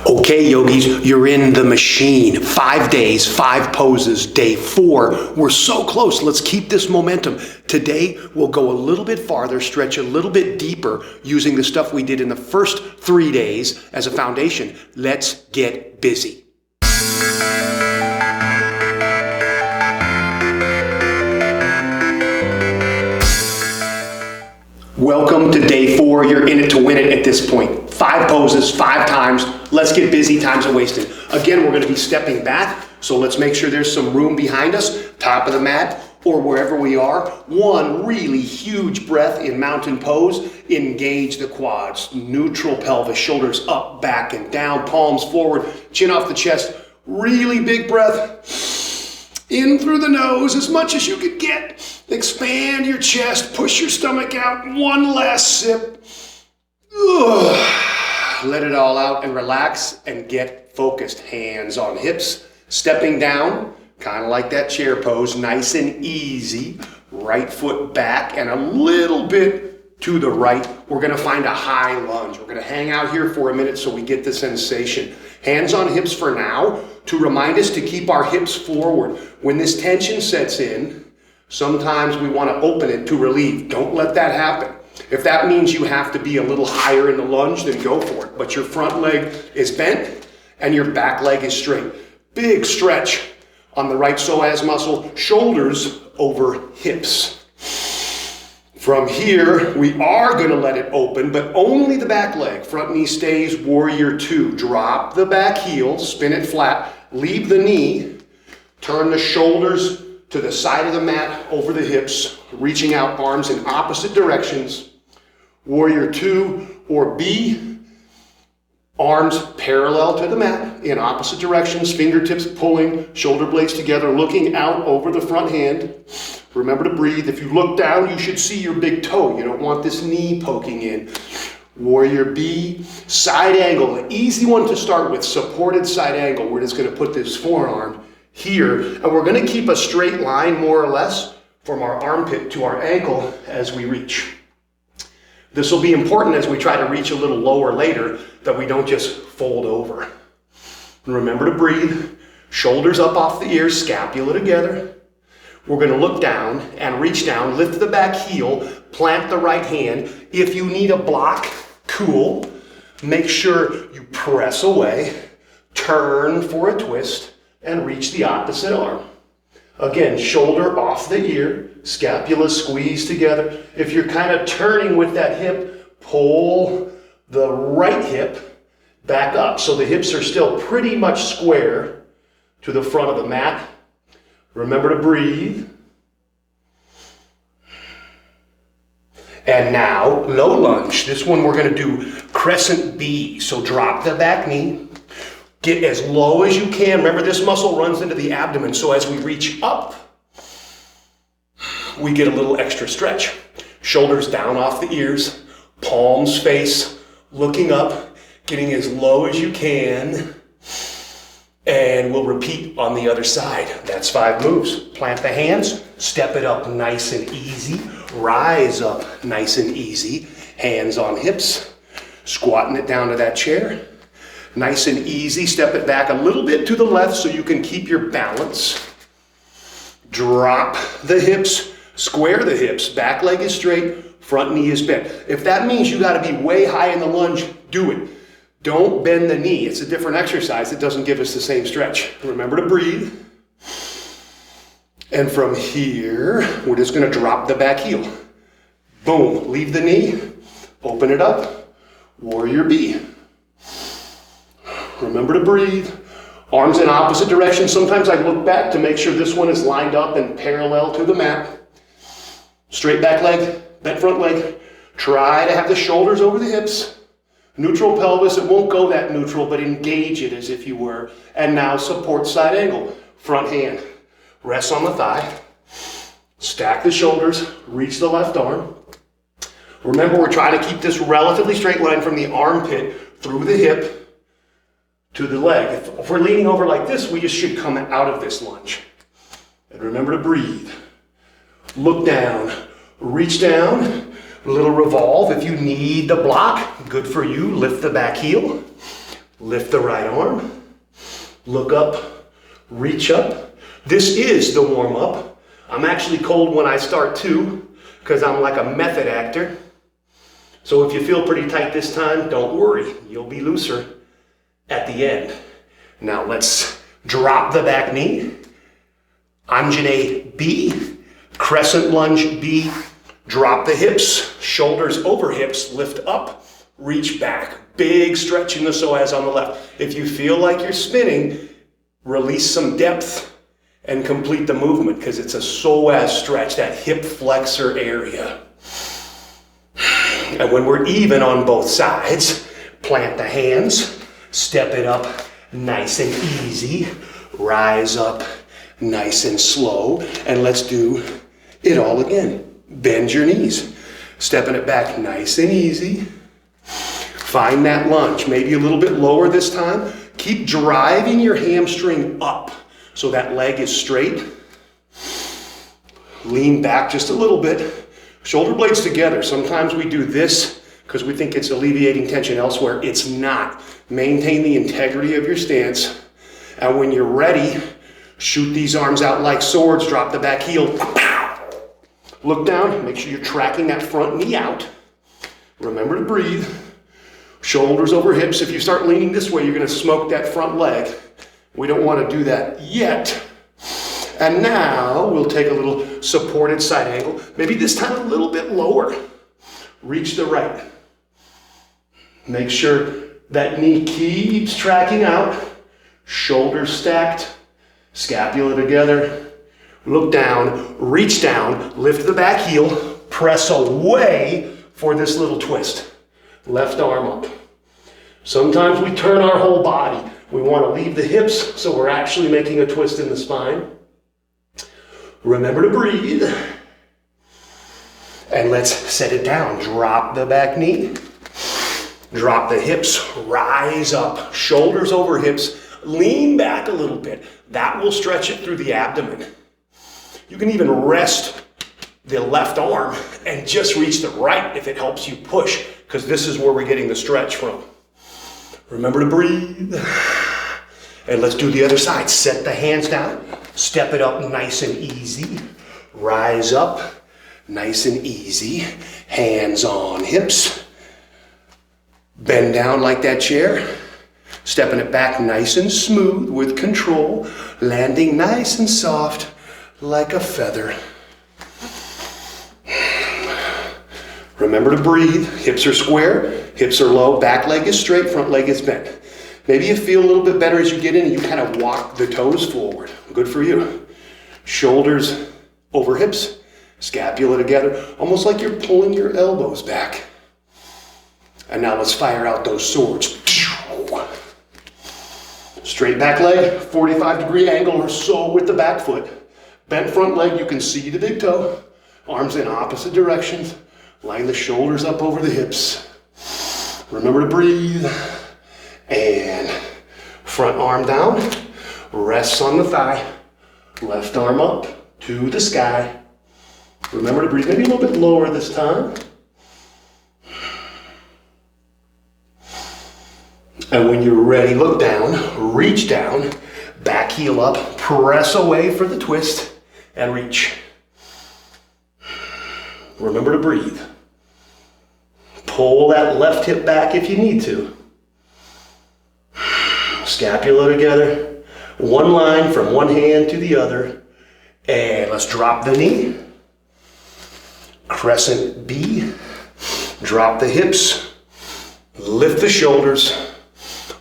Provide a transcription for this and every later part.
Okay, yogis, you're in the machine. 5 days, 5 poses, day 4. We're so close. Let's keep this momentum. Today, we'll go a little bit farther, stretch a little bit deeper using the stuff we did in the first 3 days as a foundation. Let's get busy. Welcome to day 4. You're in it to win it at this point. 5 poses, 5 times. Let's get busy. Time's a wasted. Again, we're going to be stepping back, so let's make sure there's some room behind us, top of the mat, or wherever we are. 1 really huge breath in mountain pose. Engage the quads. Neutral pelvis, shoulders up, back, and down. Palms forward, chin off the chest. Really big breath. In through the nose as much as you could get. Expand your chest, push your stomach out. 1 last sip. Let it all out and relax and get focused. Hands on hips, stepping down, kind of like that chair pose, nice and easy. Right foot back and a little bit to the right. We're gonna find a high lunge. We're gonna hang out here for a minute so we get the sensation. Hands on hips for now to remind us to keep our hips forward. When this tension sets in, sometimes we want to open it to relieve. Don't let that happen. If that means you have to be a little higher in the lunge, then go for it. But your front leg is bent and your back leg is straight. Big stretch on the right psoas muscle, shoulders over hips. From here, we are going to let it open, but only the back leg. Front knee stays, warrior 2. Drop the back heel, spin it flat, leave the knee, turn the shoulders to the side of the mat, over the hips, reaching out arms in opposite directions. Warrior 2 or B, arms parallel to the mat in opposite directions, fingertips pulling, shoulder blades together, looking out over the front hand. Remember to breathe. If you look down, you should see your big toe. You don't want this knee poking in. Warrior B, side angle, an easy one to start with, supported side angle. We're just going to put this forearm here, and we're going to keep a straight line more or less from our armpit to our ankle as we reach. This will be important as we try to reach a little lower later, that we don't just fold over. And remember to breathe, shoulders up off the ears, scapula together. We're going to look down and reach down, lift the back heel, plant the right hand. If you need a block, cool. Make sure you press away, turn for a twist, and reach the opposite arm. Again, shoulder off the ear, scapula squeeze together. If you're kind of turning with that hip, pull the right hip back up so the hips are still pretty much square to the front of the mat. Remember to breathe. And now, low lunge. This one we're going to do Crescent B. So drop the back knee. Get as low as you can. Remember, this muscle runs into the abdomen, so as we reach up, we get a little extra stretch. Shoulders down off the ears, palms face, looking up, getting as low as you can, and we'll repeat on the other side. That's 5 moves. Plant the hands, step it up nice and easy, rise up nice and easy, hands on hips, squatting it down to that chair. Nice and easy, step it back a little bit to the left so you can keep your balance. Drop the hips, square the hips, back leg is straight, front knee is bent. If that means you gotta be way high in the lunge, do it. Don't bend the knee. It's a different exercise. It doesn't give us the same stretch. Remember to breathe. And from here, we're just gonna drop the back heel. Boom, leave the knee, open it up, warrior B. Remember to breathe. Arms in opposite directions. Sometimes I look back to make sure this one is lined up and parallel to the mat. Straight back leg, bent front leg. Try to have the shoulders over the hips. Neutral pelvis, it won't go that neutral, but engage it as if you were. And now support side angle. Front hand, rest on the thigh. Stack the shoulders, reach the left arm. Remember, we're trying to keep this relatively straight line from the armpit through the hip to the leg. If we're leaning over like this, we just should come out of this lunge. And remember to breathe. Look down, reach down, a little revolve. If you need the block, good for you. Lift the back heel, Lift the right arm, look up, reach up. This is the warm up. I'm actually cold when I start too, because I'm like a method actor. So if you feel pretty tight this time, don't worry, you'll be looser at the end. Now let's drop the back knee. Untitled B, Crescent Lunge B. Drop the hips, shoulders over hips, lift up, reach back. Big stretch in the psoas on the left. If you feel like you're spinning, release some depth and complete the movement because it's a psoas stretch, that hip flexor area. And when we're even on both sides, plant the hands, step it up nice and easy, rise up nice and slow, and let's do it all again. Bend your knees, stepping it back nice and easy. Find that lunge, maybe a little bit lower this time. Keep driving your hamstring up so that leg is straight. Lean back just a little bit. Shoulder blades together. Sometimes we do this because we think it's alleviating tension elsewhere. It's not. Maintain the integrity of your stance. And when you're ready, shoot these arms out like swords. Drop the back heel. Look down. Make sure you're tracking that front knee out. Remember to breathe. Shoulders over hips. If you start leaning this way, you're going to smoke that front leg. We don't want to do that yet. And now we'll take a little supported side angle. Maybe this time a little bit lower. Reach the right. Make sure that knee keeps tracking out. Shoulders stacked. Scapula together. Look down. Reach down. Lift the back heel. Press away for this little twist. Left arm up. Sometimes we turn our whole body. We want to leave the hips, so we're actually making a twist in the spine. Remember to breathe. And let's set it down. Drop the back knee. Drop the hips. Rise up. Shoulders over hips. Lean back a little bit. That will stretch it through the abdomen. You can even rest the left arm and just reach the right if it helps you push, because this is where we're getting the stretch from. Remember to breathe. And let's do the other side. Set the hands down. Step it up nice and easy. Rise up nice and easy. Hands on hips. Bend down like that chair. Stepping it back nice and smooth with control. Landing nice and soft like a feather. Remember to breathe. Hips are square, hips are low, back leg is straight, front leg is bent. Maybe you feel a little bit better as you get in and you kind of walk the toes forward. Good for you. Shoulders over hips, scapula together, almost like you're pulling your elbows back. And now let's fire out those swords. Straight back leg, 45-degree angle or so with the back foot. Bent front leg, you can see the big toe. Arms in opposite directions. Line the shoulders up over the hips. Remember to breathe. And front arm down. Rests on the thigh. Left arm up to the sky. Remember to breathe maybe a little bit lower this time. And when you're ready, look down, reach down, back heel up, press away for the twist, and reach. Remember to breathe. Pull that left hip back if you need to. Scapula together. One line from one hand to the other. And let's drop the knee. Crescent B. Drop the hips. Lift the shoulders.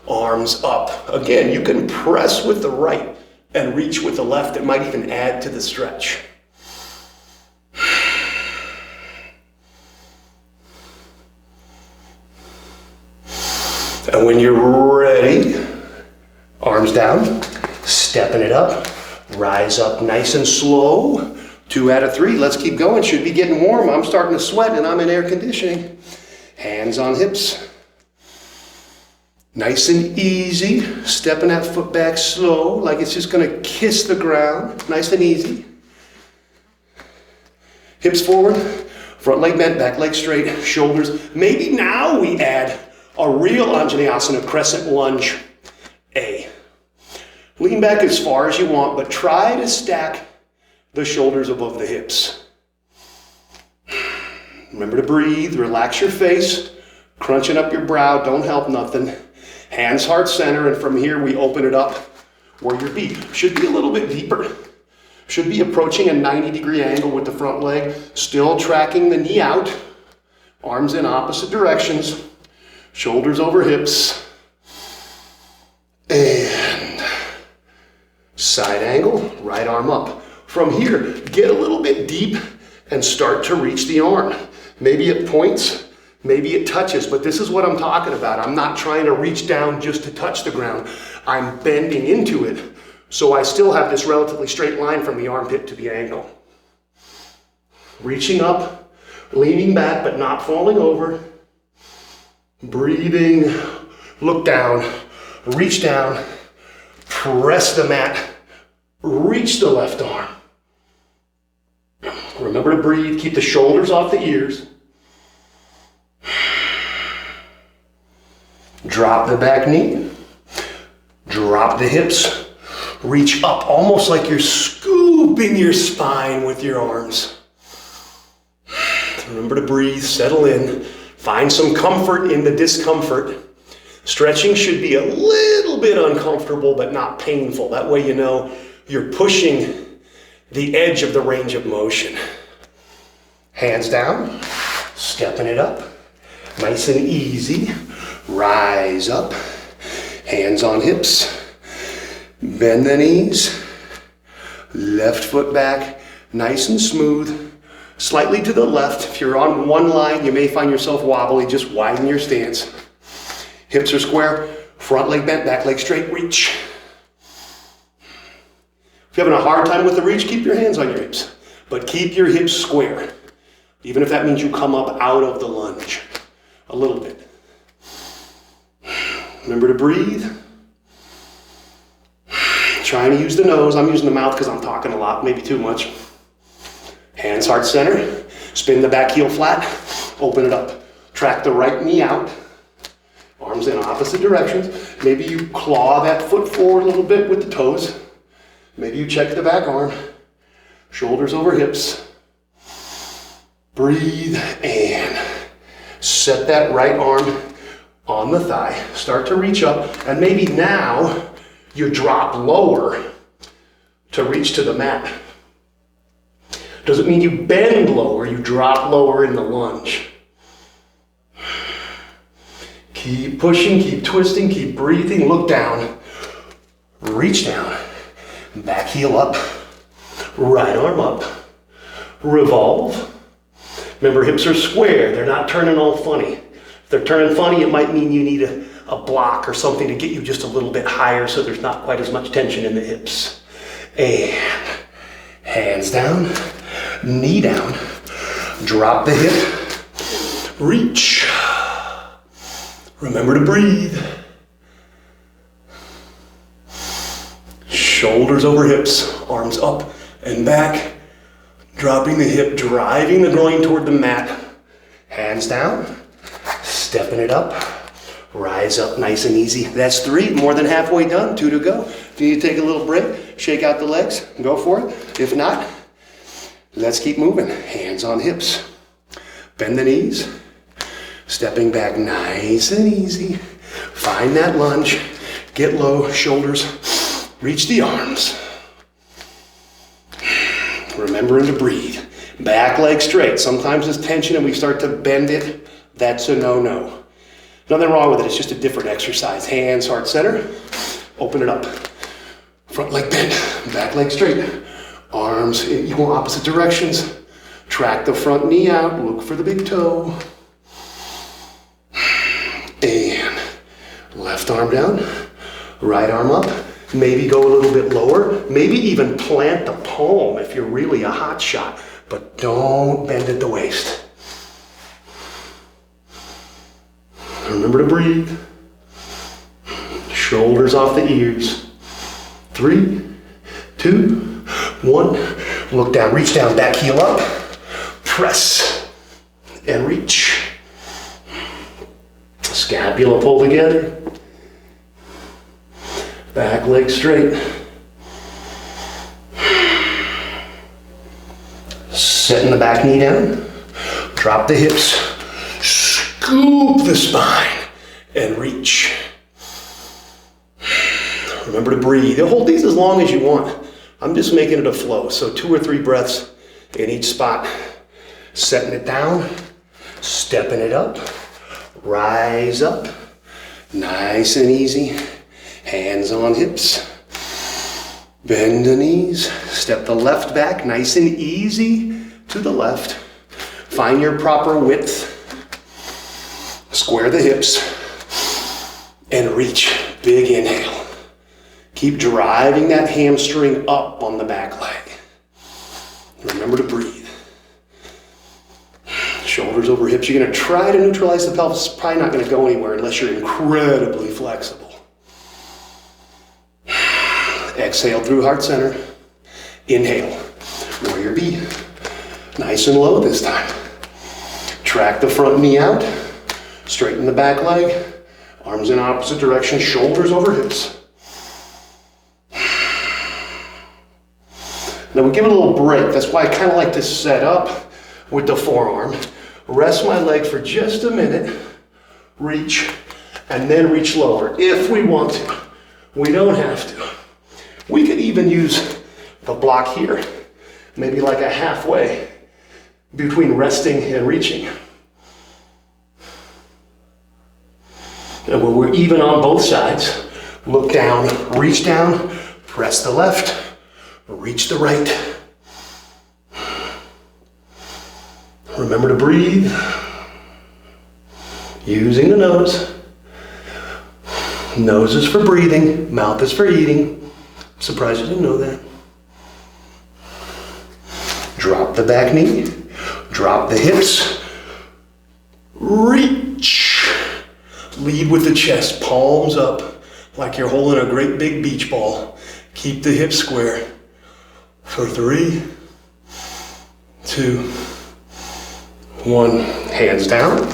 Arms up. Again, you can press with the right and reach with the left. It might even add to the stretch. And when you're ready, arms down, stepping it up, rise up nice and slow. 2 out of 3, let's keep going. Should be getting warm. I'm starting to sweat and I'm in air conditioning. Hands on hips. Nice and easy, stepping that foot back slow, like it's just gonna kiss the ground. Nice and easy. Hips forward, front leg bent, back leg straight, shoulders. Maybe now we add a real Anjaneyasana, Crescent Lunge A. Lean back as far as you want, but try to stack the shoulders above the hips. Remember to breathe, relax your face, crunching up your brow, don't help nothing. Hands heart center, and from here we open it up where your B should be a little bit deeper. Should be approaching a 90-degree angle with the front leg, still tracking the knee out, arms in opposite directions, shoulders over hips, and side angle, right arm up. From here, get a little bit deep and start to reach the arm. Maybe it points, maybe it touches, but this is what I'm talking about. I'm not trying to reach down just to touch the ground. I'm bending into it, so I still have this relatively straight line from the armpit to the ankle. Reaching up, leaning back, but not falling over. Breathing, look down, reach down, press the mat, reach the left arm. Remember to breathe, keep the shoulders off the ears. Drop the back knee, drop the hips, reach up, almost like you're scooping your spine with your arms. Remember to breathe, settle in, find some comfort in the discomfort. Stretching should be a little bit uncomfortable, but not painful. That way you know you're pushing the edge of the range of motion. Hands down, stepping it up, nice and easy. Rise up, hands on hips, bend the knees, left foot back, nice and smooth, slightly to the left. If you're on one line, you may find yourself wobbly, just widen your stance. Hips are square, front leg bent, back leg straight, reach. If you're having a hard time with the reach, keep your hands on your hips, but keep your hips square, even if that means you come up out of the lunge a little bit. Remember to breathe. Trying to use the nose. I'm using the mouth because I'm talking a lot, maybe too much. Hands heart center. Spin the back heel flat. Open it up. Track the right knee out. Arms in opposite directions. Maybe you claw that foot forward a little bit with the toes. Maybe you check the back arm. Shoulders over hips. Breathe and set that right arm on the thigh. Start to reach up, and maybe now you drop lower to reach to the mat. Doesn't mean you bend lower, you drop lower in the lunge. Keep pushing, keep twisting, keep breathing, look down, reach down, back heel up, right arm up, revolve. Remember, hips are square, they're not turning all funny. If they're turning funny, it might mean you need a block or something to get you just a little bit higher so there's not quite as much tension in the hips. And hands down, knee down, drop the hip, reach. Remember to breathe. Shoulders over hips, arms up and back, dropping the hip, driving the groin toward the mat. Hands down. Stepping it up, rise up nice and easy. That's 3, more than halfway done, 2 to go. If you need to take a little break, shake out the legs, go for it. If not, let's keep moving. Hands on hips, bend the knees, stepping back nice and easy. Find that lunge, get low, shoulders, reach the arms. Remembering to breathe. Back leg straight. Sometimes there's tension and we start to bend it. That's a no-no. Nothing wrong with it, it's just a different exercise. Hands, heart center, open it up. Front leg bent, back leg straight. Arms in equal opposite directions. Track the front knee out, look for the big toe. And left arm down, right arm up. Maybe go a little bit lower. Maybe even plant the palm if you're really a hot shot, but don't bend at the waist. Remember to breathe. Shoulders off the ears. 3, 2, 1. Look down, reach down, back heel up. Press and reach. Scapula pull together. Back leg straight. Setting the back knee down. Drop the hips. Scoop the spine and reach. Remember to breathe. Hold these as long as you want. I'm just making it a flow. So 2 or 3 breaths in each spot. Setting it down, stepping it up, rise up, nice and easy. Hands on hips, bend the knees, step the left back, nice and easy to the left. Find your proper width, square the hips, and reach, big inhale. Keep driving that hamstring up on the back leg. Remember to breathe. Shoulders over hips. You're going to try to neutralize the pelvis. It's probably not going to go anywhere unless you're incredibly flexible. Exhale through heart center. Inhale. Warrior B. Nice and low this time. Track the front knee out. Straighten the back leg. Arms in opposite direction. Shoulders over hips. Now we give it a little break. That's why I kind of like to set up with the forearm. Rest my leg for just a minute. Reach. And then reach lower if we want to. We don't have to. We could even use the block here. Maybe like a halfway between resting and reaching. And when we're even on both sides, look down, reach down, press the left, reach the right. Remember to breathe. Using the nose. Nose is for breathing, mouth is for eating. I'm surprised you didn't know that. Drop the back knee, drop the hips, reach. Lead with the chest, palms up, like you're holding a great big beach ball. Keep the hips square. For 3, 2, 1. Hands down,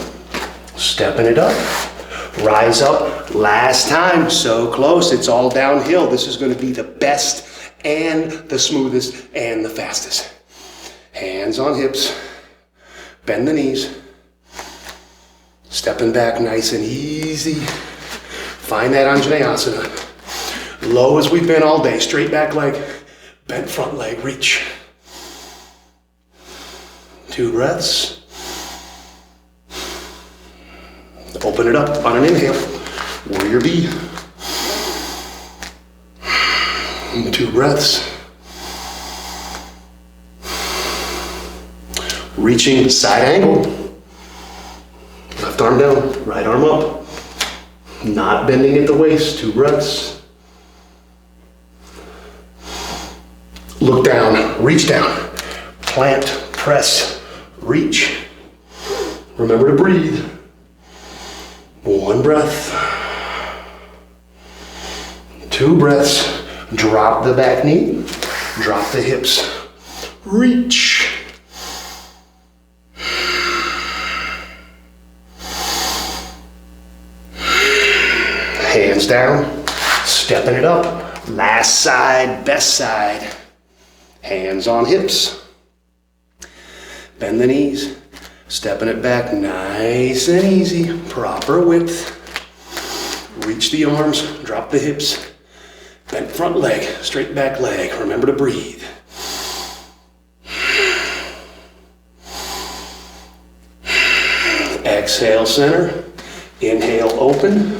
stepping it up. Rise up, last time, so close, it's all downhill. This is going to be the best and the smoothest and the fastest. Hands on hips, bend the knees, stepping back nice and easy. Find that Anjaneyasana. Low as we've been all day, straight back leg, bent front leg, reach. 2 breaths. Open it up on an inhale. Warrior B. 2 breaths. Reaching side angle. Left arm down, right arm up. Not bending at the waist. 2 breaths. Look down, reach down. Plant, press, reach. Remember to breathe. 1 breath. 2 breaths. Drop the back knee. Drop the hips. Reach. Hands down. Stepping it up. Last side, best side. Hands on hips. Bend the knees. Stepping it back nice and easy, proper width. Reach the arms, drop the hips. Bent front leg, straight back leg. Remember to breathe. Exhale, center. Inhale, open.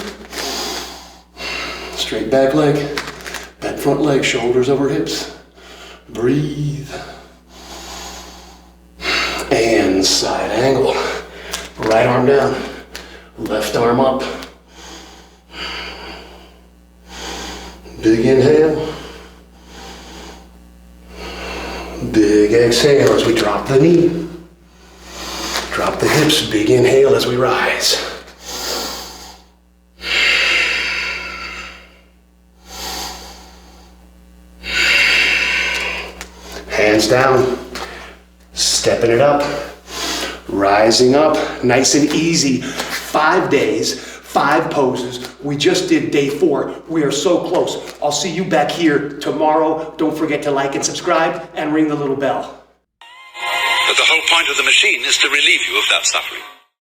Straight back leg, bent front leg, shoulders over hips. Breathe. And side angle. Right arm down, left arm up. Big inhale. Big exhale as we drop the knee. Drop the hips, big inhale as we rise. Hands down. Stepping it up, rising up, nice and easy. 5 days, 5 poses. We just did day 4. We are so close. I'll see you back here tomorrow. Don't forget to like and subscribe and ring the little bell. But the whole point of the machine is to relieve you of that suffering.